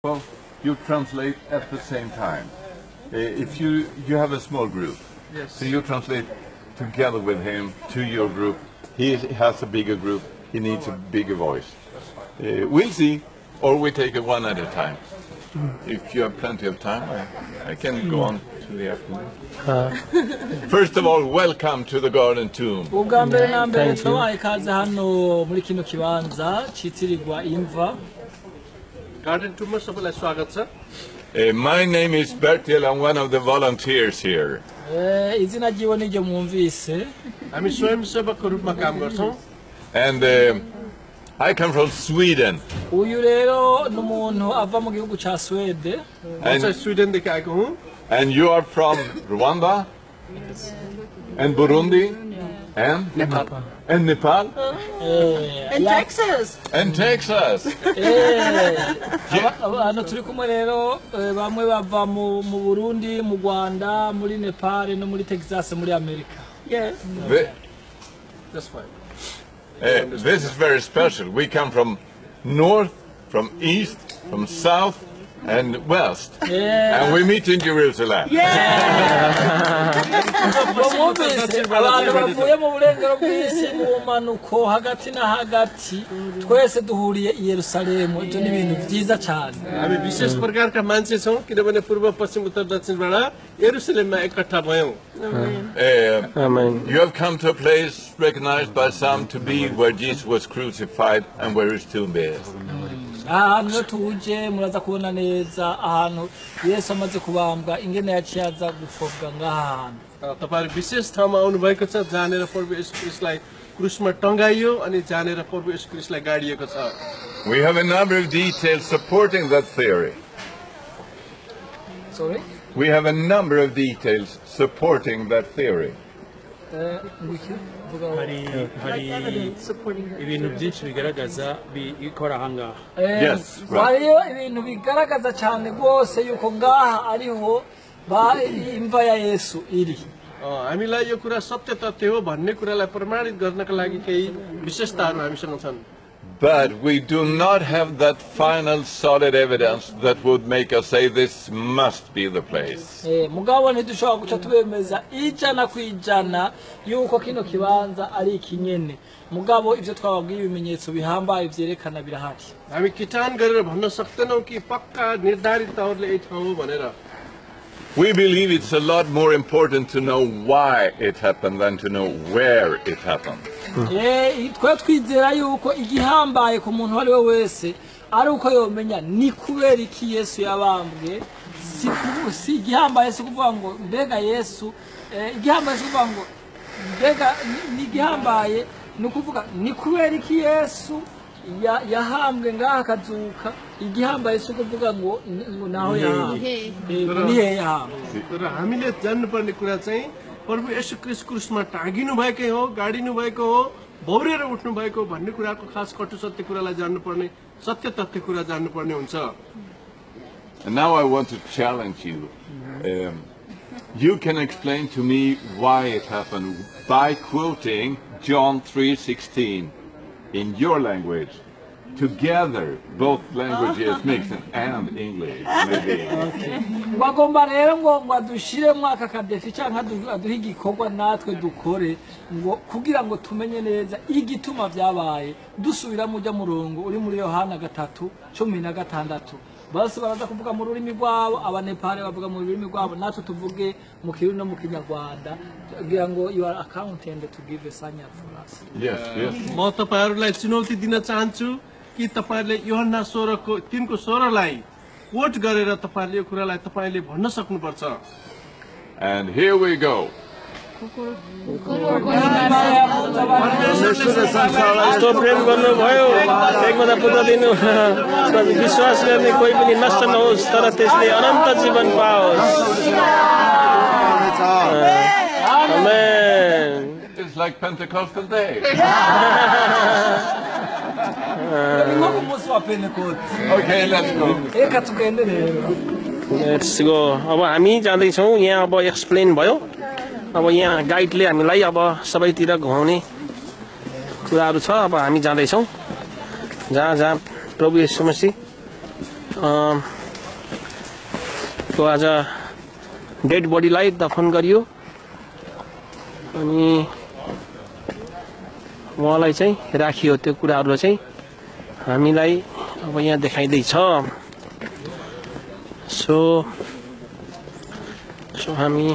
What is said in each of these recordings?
Well, you translate at the same time. If you have a small group, yes. So you translate together with him to your group. He has a bigger group. He needs a bigger voice. We'll see, or we take it one at a time. If you have plenty of time, I can go on to the afternoon. First of all, welcome to the Garden Tomb. Garden Tomb सबैलाई स्वागत छ. My name is Bertil. I'm one of the volunteers here. हामी स्वयंसेवकको रूपमा काम गर्छौं. And I come from Sweden. म स्विडेन देखि आएको हुँ. And you are from Rwanda? And Burundi? And Nepal. And Nepal? And Texas. And Texas. Hano turi kumwe rero bamwe bava mu Burundi, mu Rwanda, muri Nepal no muri Texas muri America. Yes. That's fine. This is very special. We come from north, from east, from south, and west. Yeah. And we meet in Jerusalem. Abantu bavuye mu burengero bw'isi mu manuko hagati na hagati twese duhuriye I Yerusalemu. Ibyo ni ibintu byiza cyane. हामी विशेष प्रकारका मान्छे छौं किनभने पूर्व पश्चिम उत्तर दक्षिणबाट यरुसलेममा एकट्ठा भयौं. Amen. You have come to a place recognized by some to be where Jesus was crucified and where his tomb is. Ahantu tuje muraza kubona neza ahantu Yesu amaze kubambwa ingene yaciye aza gufobwa ngahantu. तपाईहरु विशेष ठाउँमा आउनु भएको छ जानेर प्रभु येशू ख्रीष्टलाई क्रुसमा टंगाइयो अनि जानेर प्रभु येशू ख्रीष्टलाई गाडिएको छ. We have a number of details supporting that theory. Sorry? We have a number of details supporting that theory. Supporting her. Yes, right. ibintu bigaragaza cyane rwose yuko ngaha ariho imva ya Yesu iri. हामीलाई यो कुरा सत्य तथ्य हो भन्ने कुरालाई प्रमाणित गर्नका लागि केही विशेषताहरू हामीसँग छन्. But we do not have that final solid evidence that would make us say this must be the place. Mugabo ntidushobora guca tubemeza ijana kwijana yuko kino kibanza ari ikinyene. Mugabo ivyo twababwiye ibimenyetso bihambaye vyerekana birahari. हामी किटान गरेर भन्न सक्दैनौं कि पक्का निर्धारित तौरले यही ठाउँ हो भनेर. We believe it's a lot more important to know why it happened than to know where it happened. Twe twizera yuko igihambaye ku muntu wari we wese ari uko yomenya ni kubera iki Yesu yabambwe. Si igihambaye si kuvuga ngo mbega Yesu igihambaye si kuvuga ngo mbega ni igihambaye ni kuvuga ni kubera iki Yesu yahambwe ngaha akazuka. Igihambaye si kuvuga ngo naho yahambwe ni he yahambwe. तर हामीले जान्नुपर्ने कुरा चाहिँ प्रभु येशू ख्रीष्ट क्रुसमा टाँगिनु भएकै हो, गाडिनु भएको हो, भौरेर उठ्नु भएको भन्ने कुराको खास कटु सत्य कुरालाई जान्नुपर्ने, सत्य तथ्य कुरा जान्नुपर्ने हुन्छ. And now I want to challenge you. You can explain to me why it happened by quoting John 3:16 in your language. Together, both languages mixed and English, maybe. Bagomba rero ngo adushiremo aka kadefi cyangwa aduha igikorwa natwe dukore ngo kugira ngo tumenye neza igituma byabaye dusubira mu jya murongo uri muri Yohana 3:16. Bose baraza kuvuga mu rurimi rwabo, abanepale bavuga mu rurimi rwabo, natwe tuvuge mu Kirundi no mu Kinyarwanda kugira ngo you are accountant to give a sign for us. Yes, yes. म तपाईहरुलाई चुनौती दिन चाहन्छु कि तपाईहरुले यूहन्ना 3:16 लाई कोट गरेर तपाईहरुले यो कुरालाई तपाईले भन्न सक्नुपर्छ. And here we go. यस्तो प्रेम गर्नुभयो एकभन्दा पुत्र दिनु विश्वास गर्ने कोही पनि नष्ट नहोस् तर त्यसले अनन्त जीवन पाओस्. Amen. It's like Pentecostal day. Okay, let's go. Let's go. अब हामी जाँदैछौँ. यहाँ अब एक्सप्लेन भयो. अब यहाँ गाइडले हामीलाई अब सबैतिर घुमाउने कुराहरू छ. अब हामी जाँदैछौँ जहाँ जहाँ प्रभु येशू मसीह को आज डेड बडीलाई दफन गरियो अनि उहाँलाई चाहिँ राखियो त्यो कुराहरु चाहिँ हामीलाई अब यहाँ देखाइदै छ सो हामी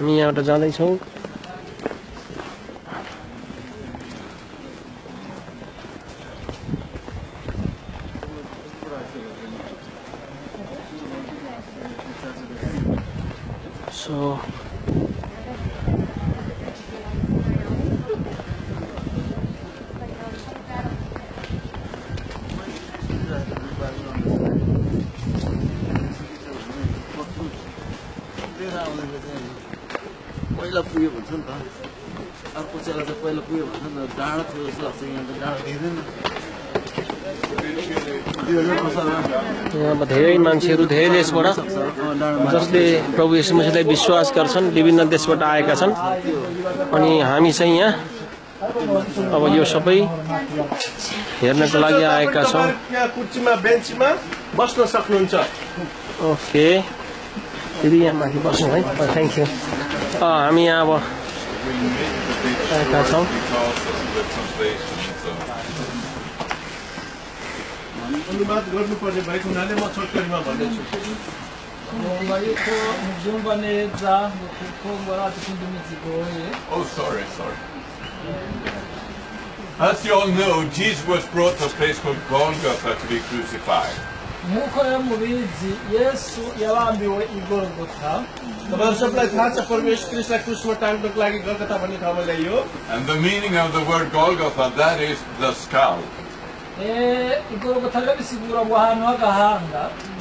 यहाँबाट जाँदै छौं पहिला पुग्यो भन्छ नि त अर्को चेला चाहिँ पहिला पुग्यो भन्छ नि त डाँडा थियो जस्तो लाग्छ यहाँ त डाँडा दिँदैन यहाँ धेरै मान्छेहरू धेरै देशबाट जसले प्रभु येशू मसीहलाई विश्वास गर्छन् विभिन्न देशबाट आएका छन् अनि हामी चाहिँ यहाँ अब यो सबै हेर्नको लागि आएका छौं यहाँ कुर्सीमा बेन्चमा बस्न सक्नुहुन्छ ओके दिदी यहाँ माथि बस्नु है थ्यांक यू हामी यहाँ अब आएका छौं अनुवाद गर्नुपर्ने भएको हुनाले म छोटकरीमा भन्दैछु Oh, sorry. As you all know, Jesus was brought to a place called Golgotha to be crucified. तपाईहरु सबलाई थाहा छ परमेश्वर ख्रीष्टलाई क्रुसमा टाँग्नको लागि गलगथा भन्ने ठाउँमा ल्याइयो And the meaning of the word Golgotha, that is the skull.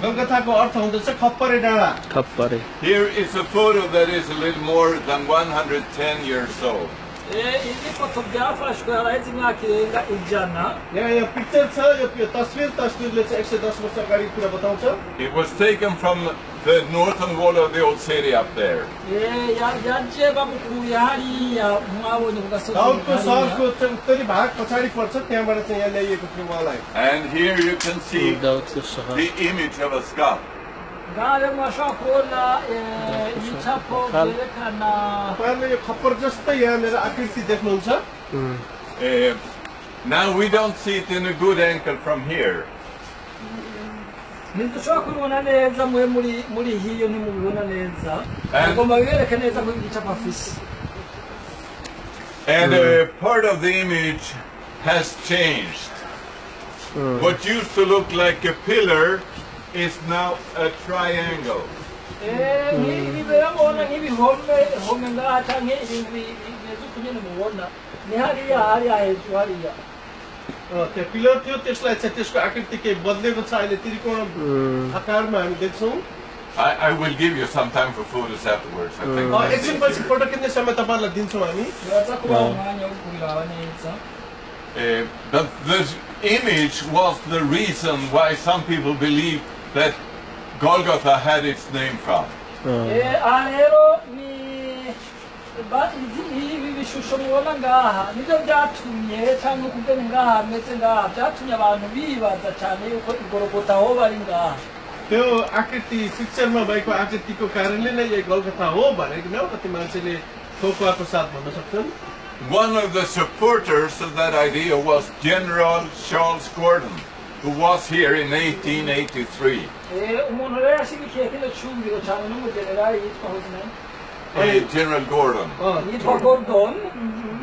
गलगथाको अर्थ हुँदछ खप्परे डाँडा थप्परे Here is a photo that is a little more than 110 years old. यहाँ पिक्चर छ यो तस्बिरले चाहिँ 110 वर्ष अगाडिको कुरा बताउँछ It was taken from the northern wall of the old city up there. दाउदको सहरको उत्तरी भाग पछाडि पर्छ त्यहाँबाट चाहिँ यहाँ ल्याइएको थियो उहाँलाई And here you can see the image of a skull. तपाईँले यो खप्पर जस्तै यहाँनिर आकृति देख्नुहुन्छ Now we don't see it in a good angle from here. And part of the image has changed. What used to look like a pillar is now a triangle. त्यो पिलर थियो त्यसलाई चाहिँ त्यसको आकृति केही बदलेको छ अहिले त्रिकोण आकारमा हामी देख्छौं I will give you some time for photos afterwards. I think. एकछिनपछि फोटो खिच्ने समय तपाईहरुलाई दिन्छौं हामी But this image was the reason why some people believe that Golgotha had its name from. त्यो आकृति पिक्चरमा भएको आकृतिको कारणले नै यो गलगथा हो भनेको न कति मान्छेले ठोकुवाको साथ भन्न सक्छन् One of the supporters of that idea was General Charles Gordon, who was here in 1883. General Gordon.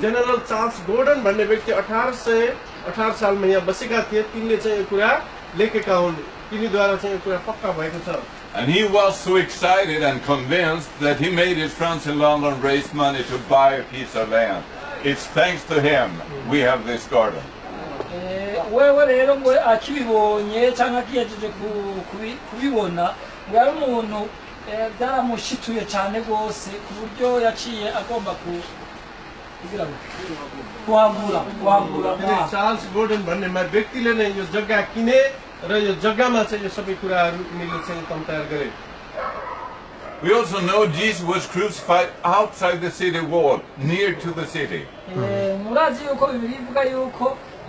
General Charles Gordon भन्ने व्यक्ति 1818 सालमा यहाँ बसेका थिए तिनले चाहिँ यो कुरा लेखेका हुन् तिनीद्वारा चाहिँ यो कुरा पक्का भएको छ And he was so excited and convinced that he made his friends in London raise money to buy a piece of land. It's thanks to him we have this garden. Charles Gordon भन्ने व्यक्तिले नै यो जग्गा किने र यो जग्गामा चाहिँ यो सबै कुराहरु उनीले चाहिँ तयार गरे We also know Jesus was crucified outside the city wall, near to the city.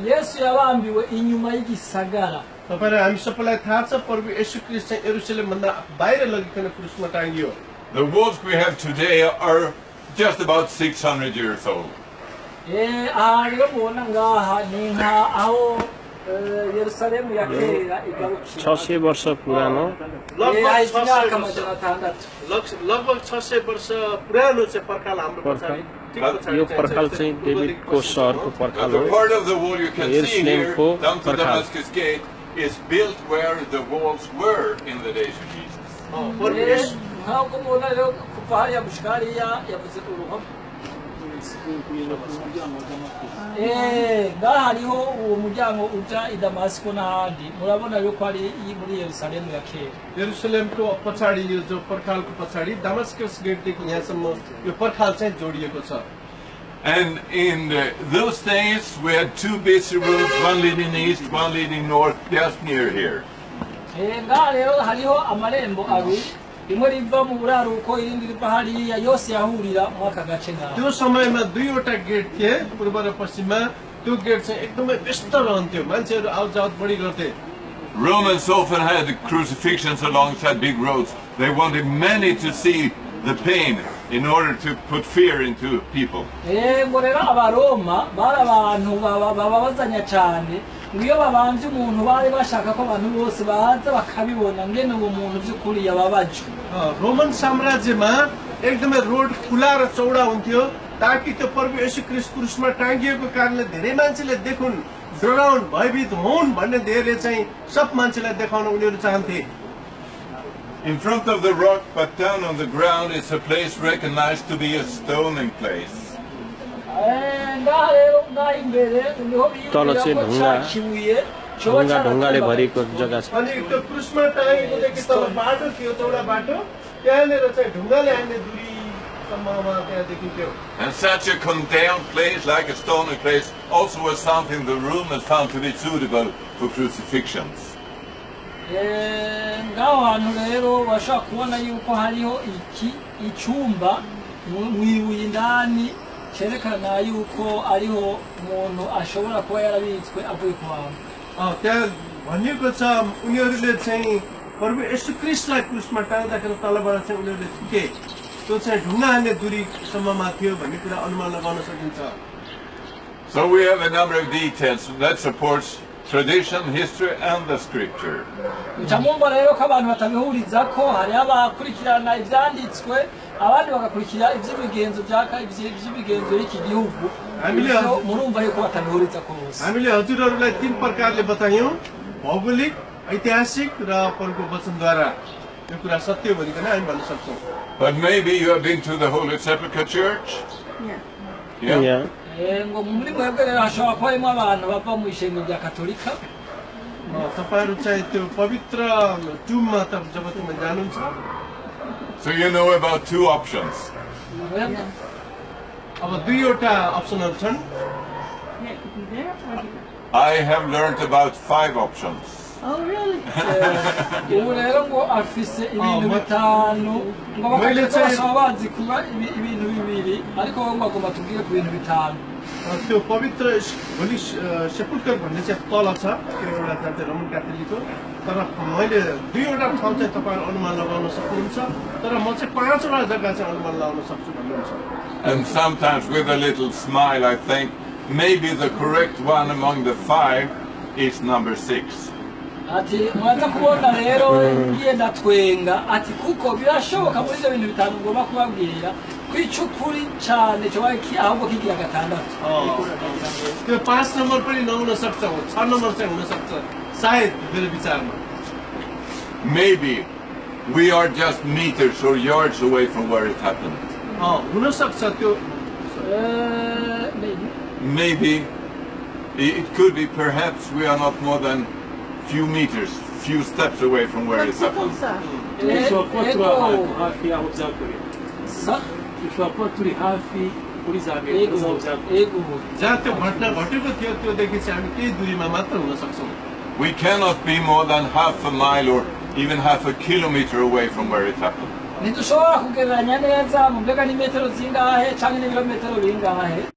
Yesu yabambiwe inyuma y'igisagara. तपाईहरु हामी सबैलाई थाहा छ प्रभु येशू ख्रीष्ट चाहिँ यरुशलेम भन्दा बाहिर लगिकन क्रुसमा टाँगियो The walls we have today are just about 600 years old. Ariyo mubona ngaha ni nka aho Yerusalemu ya kera igarukira. 600 वर्ष पुरानो लगभग 600 वर्ष पुरानो चाहिँ पर्खाल हाम्रो पछाडि यो पर्खाल चाहिँ डेभिडको सहरको पर्खाल The हो part of the wall you can see here, यरुशलेमको down to पर्खाल Damascus Gate, is built where the walls were in the days of Jesus. Ntabwo mubona rero kuva hariya gushika hariya yavuze uruhome. Ngaha hariho uwo muryango uja i Damasiko n'ahandi murabona yuko ari muri Yerusalemu ya kera. यरुशलेमको पछाडि यो जो पर्खालको पछाडि दमस्कस गेटदेखि यहाँसम्म यो पर्खाल चाहिँ जोडिएको छ And in those days, we had two busy roads, one leading east, one leading north, just near here. Ngaha rero hariho amarembo abiri rimwe riva mu buraruko irindi riva hariya yose yahurira mu aka gace ngaha. त्यो समयमा दुईवटा गेट थिए पूर्व र पश्चिममा त्यो गेट चाहिँ एकदमै व्यस्त रहन्थ्यो मान्छेहरू आउजाउ बढी गर्थे Romans often had crucifixions alongside big roads. They wanted many to see the pain in order to put fear into people. Ngo rero abaroma bari abantu babazanya cyane iyo babanje umuntu bari bashaka ko abantu bose baza bakabibona ngene uwo muntu by'ukuri yababajwe. Roman साम्राज्यमा एकदमै रोड खुला र चौडा हुन्थ्यो ताकि त्यो प्रभु येशू ख्रीष्ट क्रुसमा टाँगिएको कारणले धेरै मान्छेले देखुन् डराउन भयभीत हुन् भन्ने धेरै चाहिँ सब मान्छेलाई देखाउन उनीहरू चाहन्थे In front of the rock, but down on the ground, is a place recognized to be a stoning place. तल चाहिँ ढुङ्गाले भरिएको जग्गा छ अनि त्यो क्रुसमा टाँगेकोदेखि तल बाटो थियो चौडा बाटो त्यहाँनिर चाहिँ ढुङ्गाले हान्ने दूरीसम्ममा त्यहाँ देखिन्थ्यो And such a condemned place, like a stoning place, also was something the Romans found to be suitable for crucifixions. Ngaho hantu rero bashaka kubona yuko hariho icyumba mwibuye indani cyerekana yuko ariho umuntu ashobora kuba yarabitswe avuye ku bantu. त्यहाँ भनिएको छ उनीहरूले चाहिँ प्रभु येशू ख्रीष्टलाई क्रुसमा टाँग्दाखेरि तलबाट चाहिँ उनीहरूले थुके त्यो चाहिँ ढुङ्गा हान्ने दूरीसम्ममा थियो भन्ने कुरा अनुमान लगाउन सकिन्छ So we have a number of details that supports tradition, history, and the scripture. Chamumba rero ko abantu batabihuriza ko hari abakurikirana ivyanditswe abandi bagakurikira ivy'imigenzo ivy'imigenzo y'iki gihugu. Murumva yuko batabihuriza ko bose. हामीले हजुरहरूलाई तीन प्रकारले बतायौं भौगोलिक ऐतिहासिक र परको वचनद्वारा यो कुरा सत्य भनिकन हामी भन्न सक्छौं But maybe you have been to the Holy Sepulchre Church? Yeah. Ngo muri mwebwe rero hashobora kuba harimo abantu bava mu ishengero rya katolika तपाईहरु चाहिँ त्यो पवित्र टुममा त जब तिमी जानुहुन्छ So you know about two options. अब दुईवटा अप्सनहरु छन् I have learned about 5 options. Oh, really? ubu rero ngo afise ibintu bitanu ngo bakaba bazi kuba ibintu bibiri ariko bo bagomba tubwire ku bintu bitanu त्यो पवित्र होली सेपुल्कर भन्ने चाहिँ तल छ त्यो एउटा चाहिँ रोमन क्याथोलिकको तर मैले दुईवटा ठाउँ चाहिँ तपाईहरु अनुमान लगाउन सक्नुहुन्छ तर म चाहिँ पाँचवटा जग्गा चाहिँ अनुमान लगाउन सक्छु भन्नुहुन्छ And sometimes with a little smile I think maybe the correct one among the 5 is number 6. ati mwaza kubona rero ngiye ndatwenga ati kuko birashoboka muri ibyo bintu bitanu ngomba kubabwira kwicukuri cyane cyo baki ahubwo kigira gatandatu त्यो 5 नम्बर पनि नहुन सक्छ 6 नम्बर चाहिँ हुन सक्छ सायद मेरो विचारमा Maybe we are just meters or yards away from where it happened. हुन सक्छ त्यो Maybe it could be perhaps we are not more than few meters, few steps away from where it happened. जहाँ त्यो घटना घटेको थियो त्योदेखि चाहिँ हामी केही दूरीमा मात्र हुन सक्छौं We cannot be more than half a mile or even half a kilometer away from where it happened. ntidushobora kugereranya neza mu mbega ni metero zingahe cyangwa ni birometero bingahe